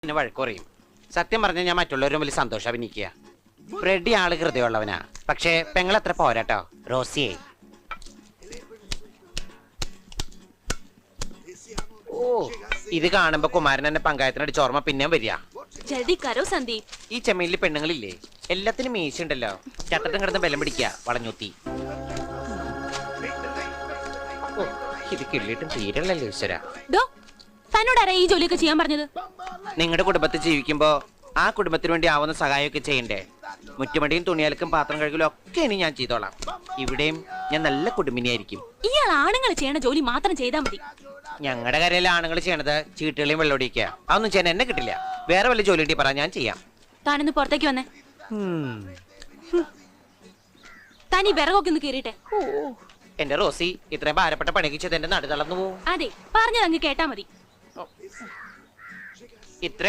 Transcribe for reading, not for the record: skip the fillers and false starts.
എന്നെ വഴക്കുറയും. സത്യം പറഞ്ഞാൽ ഞാൻ മറ്റുള്ളവരും വലിയ സന്തോഷം അഭിനയിക്കുക. ഫ്രെഡി ആള് ഹൃദയമുള്ളവനാ, പക്ഷേ പെങ്ങളത്ര പോരാട്ടോ. റോസിയെ ഓ, ഇത് കാണുമ്പോ കുമാരൻ എന്നെ പങ്കായത്തിനടിച്ച് ഓർമ്മ പിന്നെയും വരിക. ഈ ചെമ്മീനിൽ പെണ്ണുങ്ങളില്ലേ, എല്ലാത്തിനും മീശ ഉണ്ടല്ലോ. ചട്ടത്തും കിടന്ന് ബലം പിടിക്കുക വളഞ്ഞൂത്തി. ഓ, ഇത് കിള്ളിയിട്ടും തീരല്ലോ ഈശ്വര. ഈ ജോലിയൊക്കെ ചെയ്യാൻ പറഞ്ഞത് നിങ്ങളുടെ കുടുംബത്തിൽ ജീവിക്കുമ്പോ ആ കുടുംബത്തിന് വേണ്ടി ആവുന്ന സഹായമൊക്കെ ചെയ്യണ്ടേ? മുറ്റുമടിയും തുണിയലക്കും പാത്രം കഴുകലും ഒക്കെ ഇനി ഞാൻ ചെയ്തോളാം. ഇവിടെയും ഞാൻ നല്ല കുടുംബിനിയായിരിക്കും. ഇയാൾ ആണുങ്ങൾ ചെയ്യണ ജോലി മാത്രം ചെയ്താൽ മതി. ഞങ്ങളുടെ കരയിലെ ആണുങ്ങൾ ചെയ്യണത് ചീട്ടുകളെയും വെള്ളമൊടിക്കുക. അതൊന്നും ചെയ്യാൻ എന്നെ കിട്ടില്ല. വേറെ വല്ല ജോലി ഉണ്ടെങ്കിൽ പറ, ഞാൻ ചെയ്യാം. താനൊന്ന് പുറത്തേക്ക് വന്നേ. താൻ ഈ വിറകൊക്കെ ഒന്ന് കീറിട്ടെ. എന്റെ റോസി, ഇത്രയും ഭാരപ്പെട്ട പണിക്ക് ചെയ്ത് എന്റെ നടു തളർന്നു പോവും. അതെ, പറഞ്ഞത് അങ്ങ് കേട്ടാ മതി. ഇത്ര